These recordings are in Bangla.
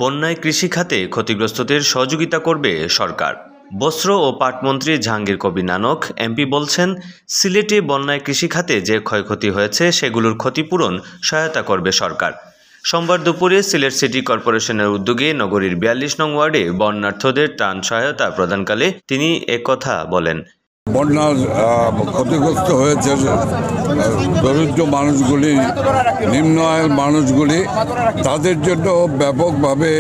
বন্যায় কৃষি খাতে ক্ষতিগ্রস্তদের সহযোগিতা করবে সরকার। বস্ত্র ও পাট মন্ত্রী জাহাঙ্গীর কবির নানক এমপি বলছেন, সিলেটে বন্যায় কৃষি খাতে যে ক্ষয়ক্ষতি হয়েছে সেগুলোর ক্ষতিপূরণ সহায়তা করবে সরকার। সোমবার দুপুরে সিলেট সিটি কর্পোরেশনের উদ্যোগে নগরীর ৪২ নং ওয়ার্ডে বন্যার্থদের ত্রাণ সহায়তা প্রদানকালে তিনি একথা বলেন। বন্যার ক্ষতিগ্রস্ত হয়েছে দরিদ্র মানুষগুলি, নিম্ন আয়ের মানুষগুলি, তাদের জন্য ব্যাপকভাবে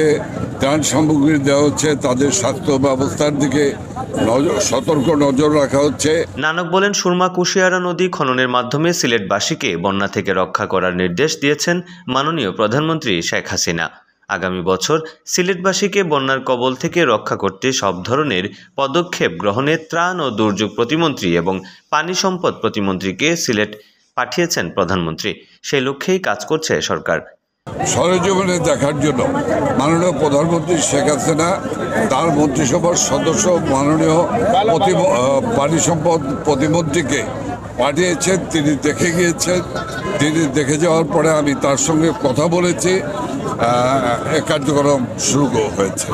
ত্রাণ সামগ্রী দেওয়া হচ্ছে। তাদের স্বাস্থ্য ব্যবস্থার দিকে সতর্ক নজর রাখা হচ্ছে। নানক বলেন, সুরমা কুশিয়ারা নদী খননের মাধ্যমে সিলেটবাসীকে বন্যা থেকে রক্ষা করার নির্দেশ দিয়েছেন মাননীয় প্রধানমন্ত্রী শেখ হাসিনা। আগামী বছর সিলেটবাসীকে বন্যার কবল থেকে রক্ষা করতে সব ধরনের পদক্ষেপ গ্রহণে ত্রাণ ও দুর্যোগ প্রতিমন্ত্রী এবং পানি সম্পদ প্রতিমন্ত্রীকে সিলেট পাঠিয়েছেন প্রধানমন্ত্রী। সেই লক্ষ্যেই কাজ করছে সরকার। সরেজমিনে দেখার জন্য মাননীয় প্রধানমন্ত্রী শেখ হাসিনা তার মন্ত্রিসভার সদস্য মাননীয় পানি সম্পদ প্রতিমন্ত্রীকে পাঠিয়েছেন। তিনি দেখে গিয়েছেন। তিনি দেখে যাওয়ার পরে আমি তার সঙ্গে কথা বলেছি। কার্যক্রম শুরু হয়েছে।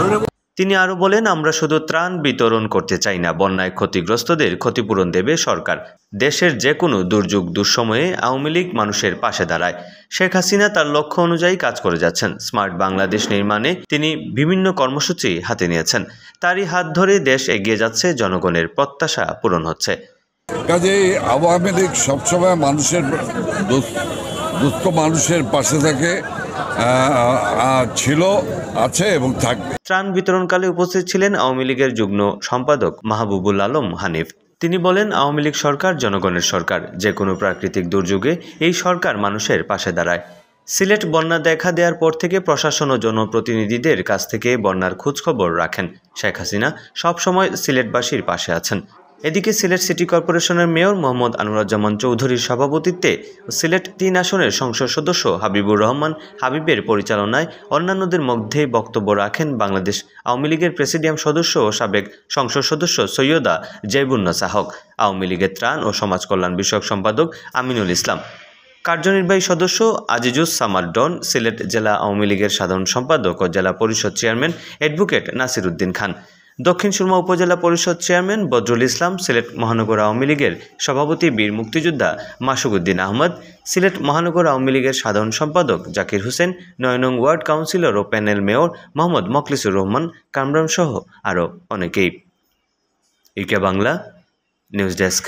তিনি আরও বলেন, আমরা শুধু ত্রাণ বিতরণ করতে চাই না, বন্যায় ক্ষতিগ্রস্তদের ক্ষতিপূরণ দেবে সরকার। দেশের যে কোনো দুর্যোগ দুঃসময়ে আওয়ামী লীগ মানুষের পাশে দাঁড়ায়। শেখ হাসিনা তার লক্ষ্য অনুযায়ী কাজ করে যাচ্ছেন। স্মার্ট বাংলাদেশ নির্মাণে তিনি বিভিন্ন কর্মসূচি হাতে নিয়েছেন। তারই হাত ধরে দেশ এগিয়ে যাচ্ছে, জনগণের প্রত্যাশা পূরণ হচ্ছে। কাজেই আওয়ামী লীগ সবসময় মানুষের দুস্থ মানুষের পাশে থাকে, ছিল, আছে এবং থাকবে। ত্রাণ বিতরণকালে উপস্থিত ছিলেন আওয়ামী লীগের যুগ্ম সম্পাদক মাহবুবুল আলম হানিফ। তিনি বলেন, আওয়ামী লীগ সরকার জনগণের সরকার। যে কোনো প্রাকৃতিক দুর্যোগে এই সরকার মানুষের পাশে দাঁড়ায়। সিলেট বন্যা দেখা দেওয়ার পর থেকে প্রশাসন ও জনপ্রতিনিধিদের কাছ থেকে বন্যার খোঁজখবর রাখেন শেখ হাসিনা। সবসময় সিলেটবাসীর পাশে আছেন। এদিকে সিলেট সিটি কর্পোরেশনের মেয়র মোহাম্মদ আনোয়ারুজ্জামান চৌধুরীর সভাপতিত্বে সিলেট ৩ আসনের সংসদ সদস্য হাবিবুর রহমান হাবিবের পরিচালনায় অন্যান্যদের মধ্যে বক্তব্য রাখেন বাংলাদেশ আওয়ামী লীগের প্রেসিডিয়াম সদস্য ও সাবেক সংসদ সদস্য সৈয়দা জৈবুন্নাসা হক, আওয়ামী লীগের ত্রাণ ও সমাজ কল্যাণ বিষয়ক সম্পাদক আমিনুল ইসলাম, কার্যনির্বাহী সদস্য আজিজুস সামাদ ডন, সিলেট জেলা আওয়ামী লীগের সাধারণ সম্পাদক ও জেলা পরিষদ চেয়ারম্যান অ্যাডভোকেট নাসির উদ্দিন খান, দক্ষিণ সুরমা উপজেলা পরিষদ চেয়ারম্যান বদরুল ইসলাম, সিলেট মহানগর আওয়ামী লীগের সভাপতি বীর মুক্তিযোদ্ধা মাসুকুদ্দিন আহমদ, সিলেট মহানগর আওয়ামী লীগের সাধারণ সম্পাদক জাকির হোসেন, ৯ নং ওয়ার্ড কাউন্সিলর ও প্যানেল মেয়র মোহাম্মদ মখলিসুর রহমান কামরান সহ আরও অনেকেই। ইকে বাংলা নিউজ ডেস্ক।